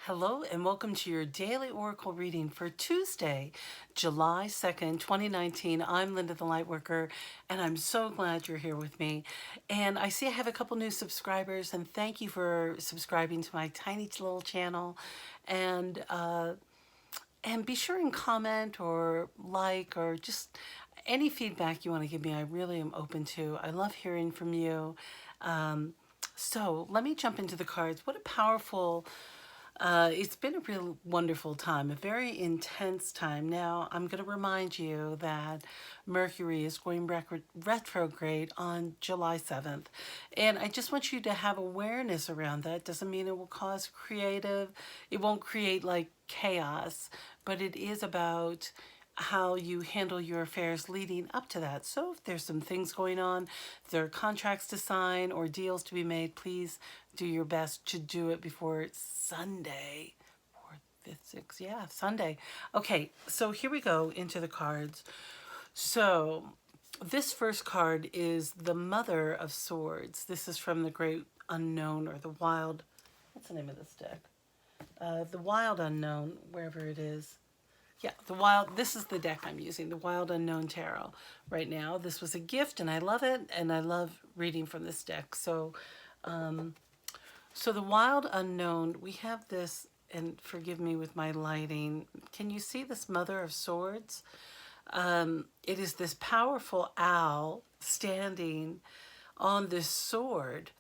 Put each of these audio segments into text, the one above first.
Hello and welcome to your daily oracle reading for Tuesday, July 2nd, 2019. I'm Linda the Lightworker, and I'm so glad you're here with me. And I see I have a couple new subscribers, and thank you for subscribing to my tiny little channel. And be sure and comment or like or just any feedback you want to give me. I really am open to. I love hearing from you. So let me jump into the cards. What a powerful it's been a real wonderful time, a very intense time. Now, I'm going to remind you that Mercury is going retrograde on July 7th. And I just want you to have awareness around that. Doesn't mean it will cause it won't create like chaos, but it is about how you handle your affairs leading up to that. So if there's some things going on, if there are contracts to sign or deals to be made, please do your best to do it before Sunday. 4th, 5th, 6th, yeah, Sunday. Okay, so here we go into the cards. So this first card is the Mother of Swords. This is from the Great Unknown, or the Wild, what's the name of this deck? The Wild Unknown, wherever it is. Yeah, this is the deck I'm using, the Wild Unknown Tarot right now. This was a gift and I love it, and I love reading from this deck. So the Wild Unknown, we have this, and forgive me with my lighting. Can you see this Mother of Swords? It is this powerful owl standing on this sword.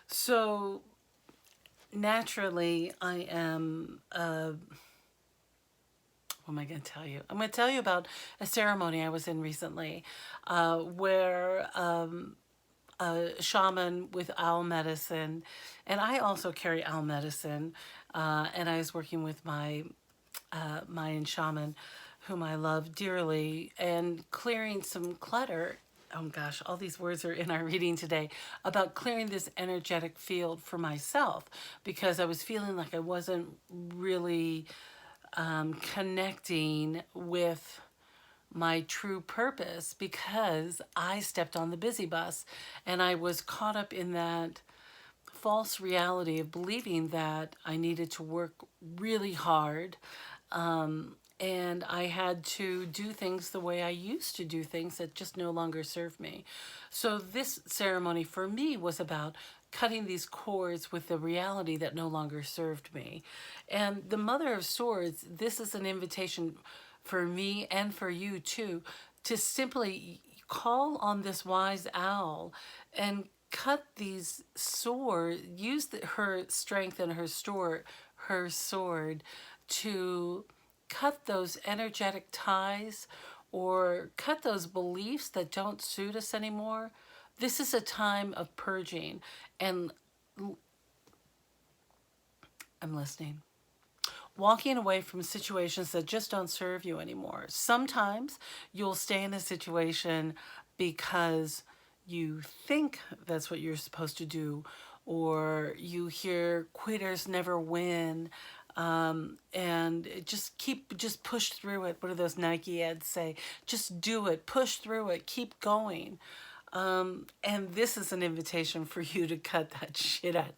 So naturally, I am what am I going to tell you? I'm going to tell you about a ceremony I was in recently where a shaman with owl medicine, and I also carry owl medicine, and I was working with my Mayan shaman, whom I love dearly, and clearing some clutter. Oh gosh, all these words are in our reading today, about clearing this energetic field for myself, because I was feeling like I wasn't really connecting with my true purpose, because I stepped on the busy bus and I was caught up in that false reality of believing that I needed to work really hard, and I had to do things the way I used to do things that just no longer serve me. So this ceremony for me was about cutting these cords with the reality that no longer served me. And the Mother of Swords, this is an invitation for me and for you too, to simply call on this wise owl and cut these use her strength and her sword to cut those energetic ties or cut those beliefs that don't suit us anymore. This is a time of purging, and I'm listening. Walking away from situations that just don't serve you anymore. Sometimes you'll stay in a situation because you think that's what you're supposed to do, or you hear quitters never win, and just push through it. What do those Nike ads say? Just do it, push through it, keep going. And this is an invitation for you to cut that shit out.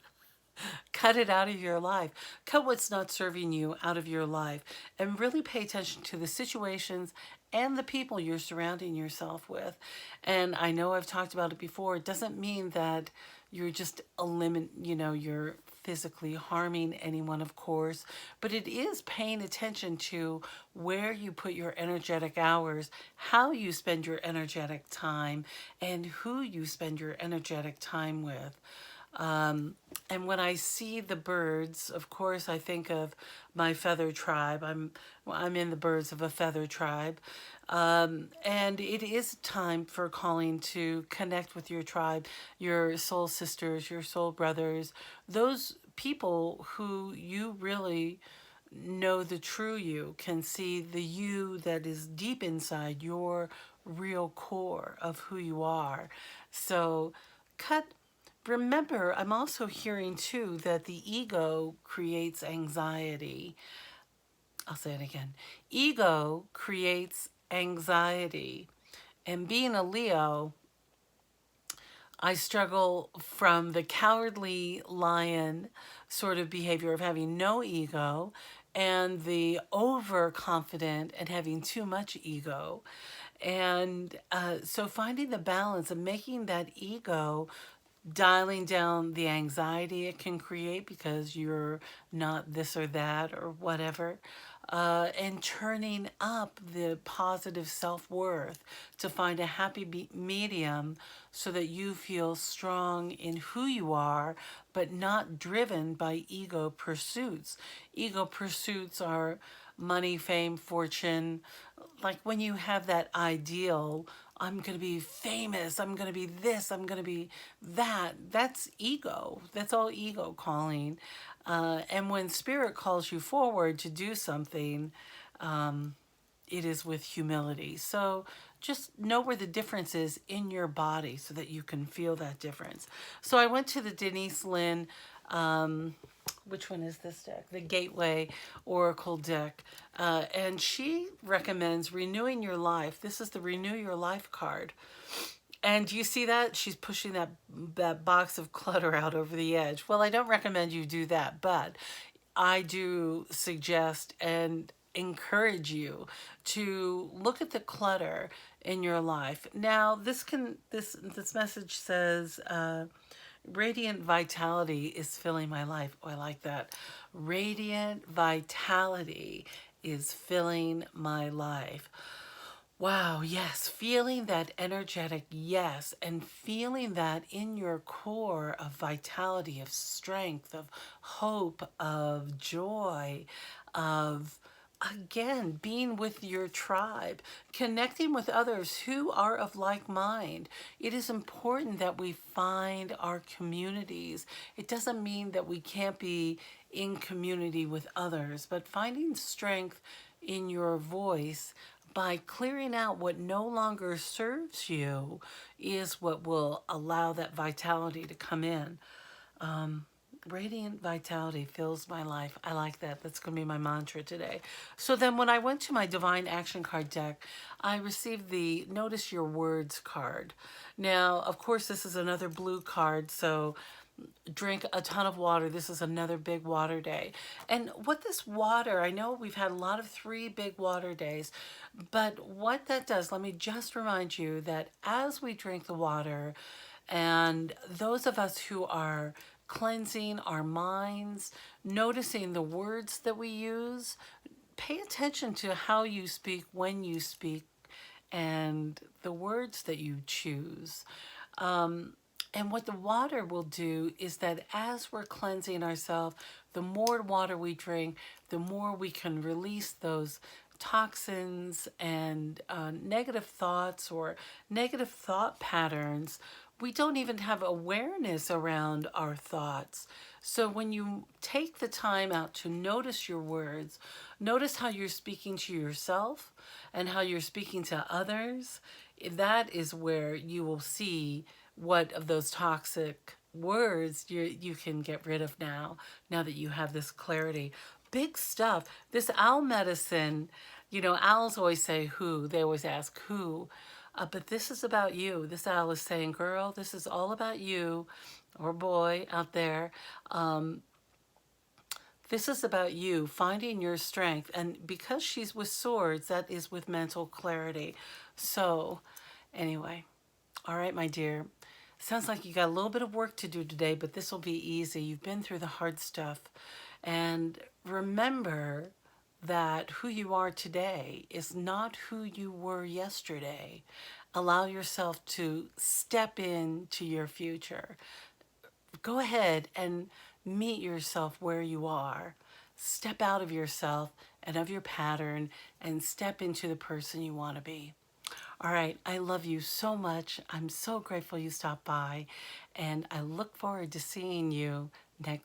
Cut it out of your life. Cut what's not serving you out of your life, and really pay attention to the situations and the people you're surrounding yourself with. And I know I've talked about it before. It doesn't mean that you're just you're physically harming anyone, of course, but it is paying attention to where you put your energetic hours, how you spend your energetic time, and who you spend your energetic time with. And when I see the birds, of course, I think of my feather tribe. I'm in the birds of a feather tribe. And it is time for calling to connect with your tribe, your soul sisters, your soul brothers, those people who you really know the true you, can see the you that is deep inside your real core of who you are. So cut remember, I'm also hearing too that the ego creates anxiety. I'll say it again. Ego creates anxiety. And being a Leo, I struggle from the cowardly lion sort of behavior of having no ego and the overconfident and having too much ego. And so finding the balance of making that ego, dialing down the anxiety it can create because you're not this or that or whatever, and turning up the positive self-worth to find a happy medium so that you feel strong in who you are, but not driven by ego pursuits. Ego pursuits are money, fame, fortune. Like when you have that ideal, I'm going to be famous, I'm going to be this, I'm going to be that. That's ego. That's all ego calling. And when spirit calls you forward to do something, it is with humility. So just know where the difference is in your body so that you can feel that difference. So I went to the Denis Linn, which one is this deck? The Gateway Oracle deck. And she recommends renewing your life. This is the Renew Your Life card. And do you see that? She's pushing that box of clutter out over the edge. Well, I don't recommend you do that, but I do suggest and encourage you to look at the clutter in your life. Now, this message says, radiant vitality is filling my life. Oh, I like that. Radiant vitality is filling my life. Wow, yes, feeling that energetic yes, and feeling that in your core of vitality, of strength, of hope, of joy, of, again, being with your tribe, connecting with others who are of like mind. It is important that we find our communities. It doesn't mean that we can't be in community with others, but finding strength in your voice by clearing out what no longer serves you is what will allow that vitality to come in. Radiant vitality fills my life. I like that. That's going to be my mantra today. So then when I went to my Divine Action Card deck, I received the Notice Your Words card. Now, of course, this is another blue card, so drink a ton of water. This is another big water day. And what this water, I know we've had a lot of 3 big water days, but what that does, let me just remind you that as we drink the water, and those of us who are cleansing our minds, noticing the words that we use, pay attention to how you speak, when you speak, and the words that you choose. And what the water will do is that as we're cleansing ourselves, the more water we drink, the more we can release those toxins and negative thoughts or negative thought patterns. We don't even have awareness around our thoughts. So when you take the time out to notice your words, notice how you're speaking to yourself and how you're speaking to others, that is where you will see what of those toxic words you can get rid of now that you have this clarity. Big stuff. This owl medicine, you know, owls always say who. They always ask who. But this is about you. This owl is saying, girl, this is all about you, or boy out there. This is about you finding your strength. And because she's with swords, that is with mental clarity. So anyway, all right, my dear. Sounds like you got a little bit of work to do today, but this will be easy. You've been through the hard stuff. And remember that who you are today is not who you were yesterday. Allow yourself to step into your future. Go ahead and meet yourself where you are. Step out of yourself and of your pattern and step into the person you want to be. All right, I love you so much. I'm so grateful you stopped by, and I look forward to seeing you next